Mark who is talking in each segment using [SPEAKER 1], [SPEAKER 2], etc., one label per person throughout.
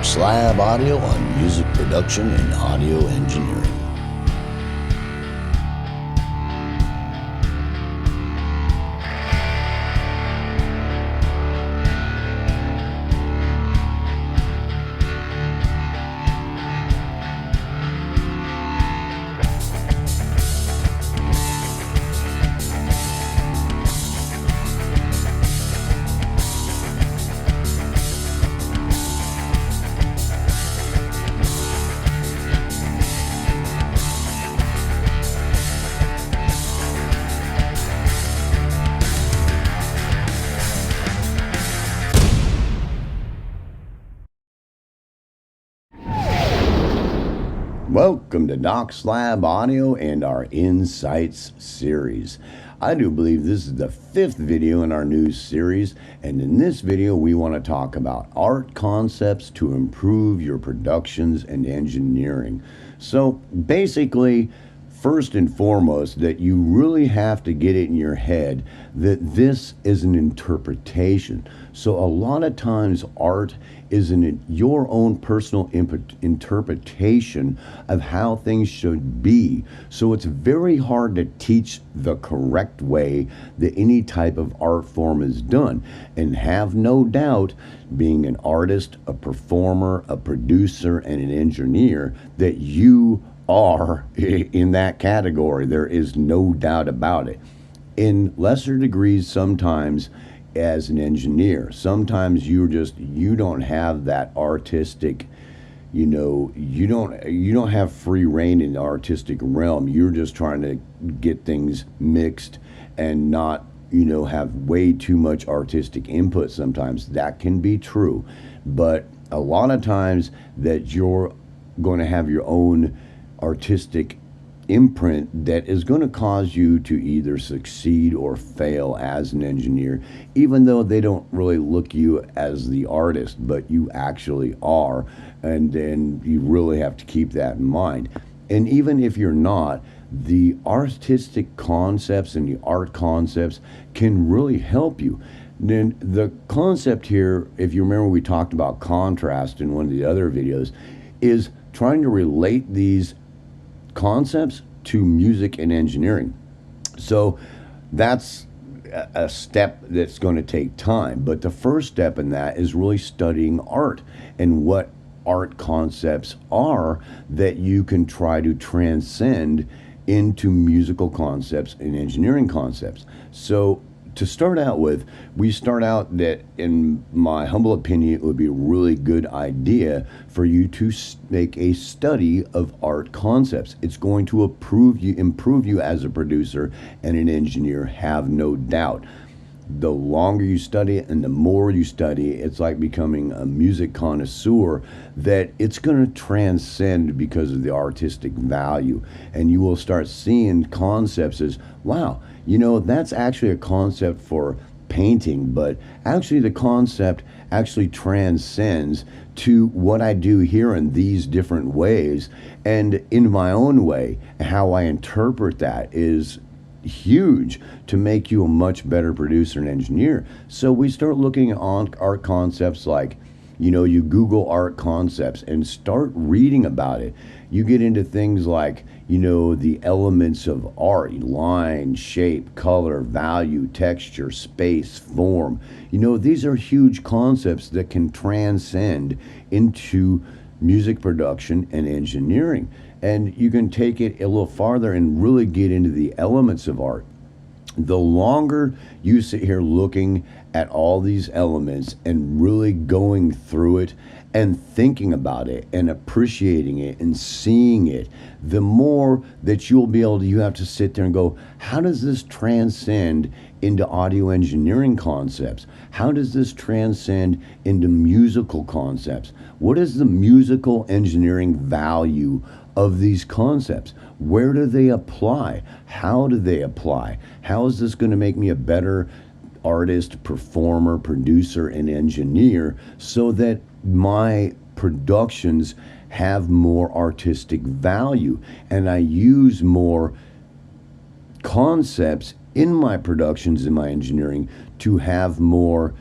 [SPEAKER 1] Doc Slab Audio on music production and audio engineering. Welcome to Doc Slab Audio and our Insights series. I do believe this is the 5th video in our new series, and in this video we want to talk about art concepts to improve your productions and engineering. So basically, first and foremost, that you really have to get it in your head that this is an interpretation. So a lot of times art is your own personal interpretation of how things should be. So it's very hard to teach the correct way that any type of art form is done. And have no doubt, being an artist, a performer, a producer, and an engineer, that you are in that category. There is no doubt about it. In lesser degrees sometimes as an engineer. Sometimes you don't have that artistic, you don't have free reign in the artistic realm. You're just trying to get things mixed and not, have way too much artistic input sometimes. That can be true. But a lot of times that you're going to have your own artistic imprint that is going to cause you to either succeed or fail as an engineer, even though they don't really look you as the artist, but you actually are. And then you really have to keep that in mind. And even if you're not, the artistic concepts and the art concepts can really help you. Then the concept here, if you remember, we talked about contrast in one of the other videos, is trying to relate these concepts to music and engineering. So that's a step that's going to take time. But the first step in that is really studying art and what art concepts are that you can try to transcend into musical concepts and engineering concepts. So to start out with, we start out that, in my humble opinion, it would be a really good idea for you to make a study of art concepts. It's going to improve you as a producer and an engineer, have no doubt. The longer you study it and the more you study, it's like becoming a music connoisseur, that it's going to transcend because of the artistic value. And you will start seeing concepts as, wow, that's actually a concept for painting, but actually the concept actually transcends to what I do here in these different ways. And in my own way, how I interpret that is huge to make you a much better producer and engineer. So we start looking at art concepts like, you Google art concepts and start reading about it. You get into things like, the elements of art: line, shape, color, value, texture, space, form. These are huge concepts that can transcend into music production and engineering. And you can take it a little farther and really get into the elements of art. The longer you sit here looking at all these elements and really going through it and thinking about it and appreciating it and seeing it, the more that you have to sit there and go, how does this transcend into audio engineering concepts? How does this transcend into musical concepts? What is the musical engineering value of these concepts? Where do they apply? How do they apply? How is this going to make me a better artist, performer, producer, and engineer, so that my productions have more artistic value and I use more concepts in my productions, in my engineering, to have more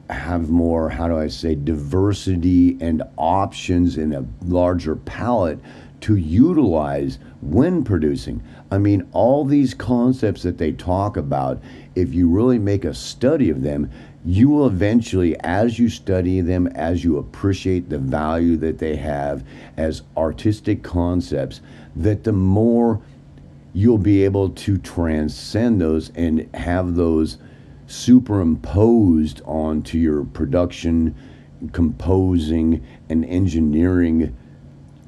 [SPEAKER 1] have more, how do I say, diversity and options in a larger palette to utilize when producing. I mean, all these concepts that they talk about, if you really make a study of them, you will eventually, as you study them, as you appreciate the value that they have as artistic concepts, that the more you'll be able to transcend those and have those superimposed onto your production, composing, and engineering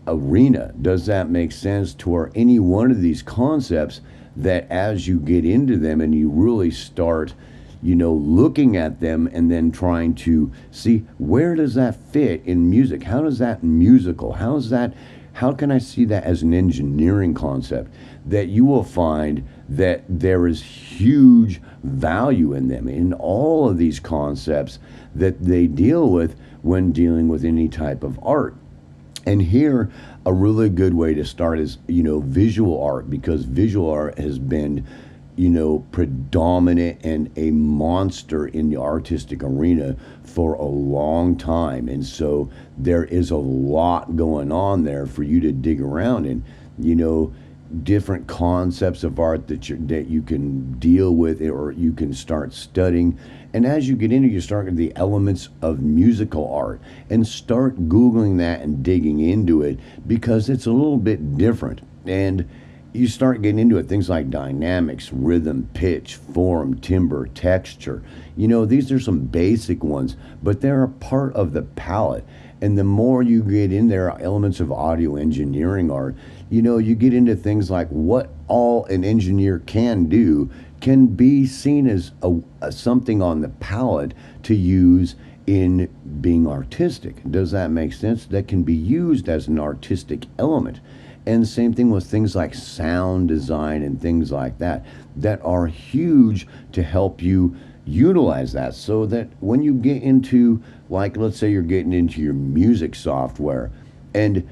[SPEAKER 1] arena. Does that make sense? To where any one of these concepts, that as you get into them and you really start, looking at them and then trying to see, where does that fit in music? How does that musical? How can I see that as an engineering concept? That you will find that there is huge value in them, in all of these concepts that they deal with when dealing with any type of art. And here, a really good way to start is, visual art, because visual art has been, predominant and a monster in the artistic arena for a long time. And so there is a lot going on there for you to dig around in, different concepts of art that you can deal with, or you can start studying. And as you get into, you start with the elements of musical art and start Googling that and digging into it, because it's a little bit different. And you start getting into it, things like dynamics, rhythm, pitch, form, timbre, texture. These are some basic ones, but they're a part of the palette. And the more you get in there, elements of audio engineering art, you get into things like what all an engineer can do can be seen as a something on the palette to use in being artistic. Does that make sense? That can be used as an artistic element. And same thing with things like sound design and things like that are huge to help you utilize that, so that when you get into, like, let's say you're getting into your music software, and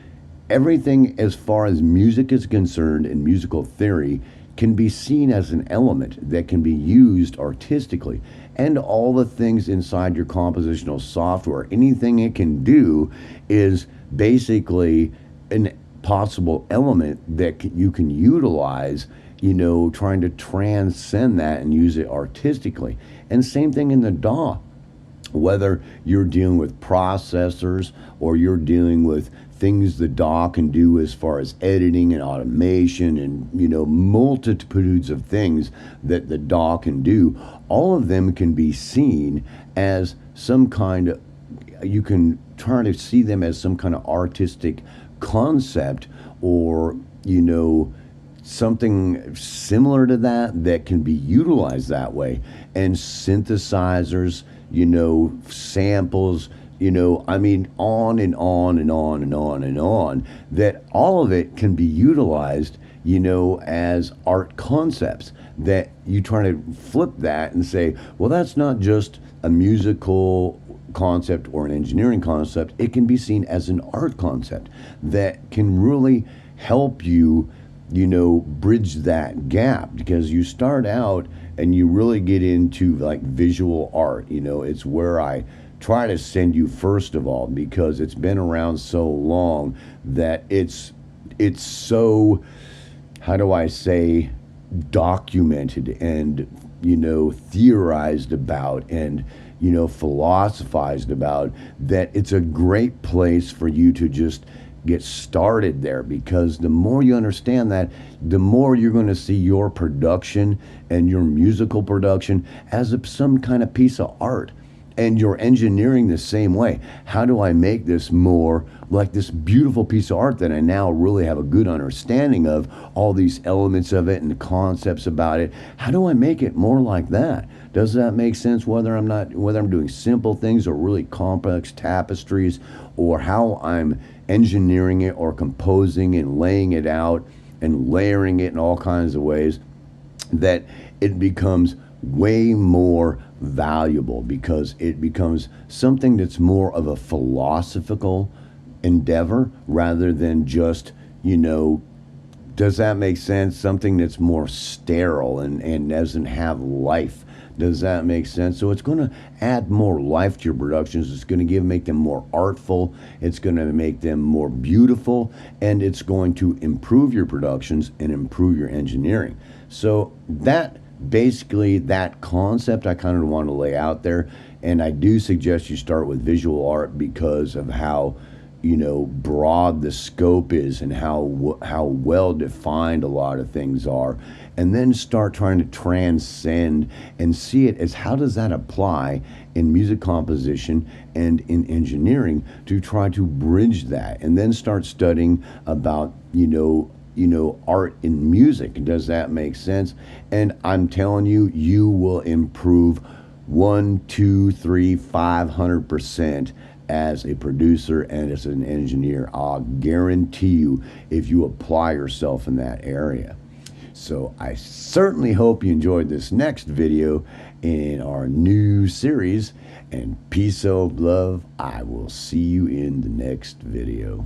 [SPEAKER 1] everything as far as music is concerned and musical theory can be seen as an element that can be used artistically. And all the things inside your compositional software, anything it can do is basically an possible element that you can utilize, trying to transcend that and use it artistically. And same thing in the DAW, whether you're dealing with processors or you're dealing with things the DAW can do as far as editing and automation and, multitudes of things that the DAW can do. All of them can be seen as some kind of, you can try to see them as some kind of artistic concept, or something similar to that can be utilized that way. And synthesizers, samples, on and on and on and on and on, that all of it can be utilized, as art concepts, that you try to flip that and say, well, that's not just a musical concept or an engineering concept. It can be seen as an art concept that can really help you, bridge that gap, because you start out and you really get into like visual art. It's where I try to send you first of all, because it's been around so long that it's so, how do I say, documented and, theorized about and, philosophized about, that it's a great place for you to just get started there. Because the more you understand that, the more you're going to see your production and your musical production as some kind of piece of art. And your engineering the same way. How do I make this more like this beautiful piece of art that I now really have a good understanding of all these elements of it and the concepts about it? How do I make it more like that? Does that make sense? Whether I'm doing simple things or really complex tapestries, or how I'm engineering it or composing and laying it out and layering it in all kinds of ways, that it becomes way more valuable, because it becomes something that's more of a philosophical endeavor rather than just, does that make sense? Something that's more sterile and doesn't have life Does that make sense? So it's going to add more life to your productions. It's going to make them more artful. It's going to make them more beautiful, and it's going to improve your productions and improve your engineering. So that basically, that concept I kind of want to lay out there, and I do suggest you start with visual art because of how broad the scope is and how well defined a lot of things are, and then start trying to transcend and see it as how does that apply in music composition and in engineering to try to bridge that, and then start studying about art in music. Does that make sense? And I'm telling you, you will improve 1, 2, 3, 500% as a producer and as an engineer. I'll guarantee you if you apply yourself in that area. So I certainly hope you enjoyed this next video in our new series, and peace of love. I will see you in the next video.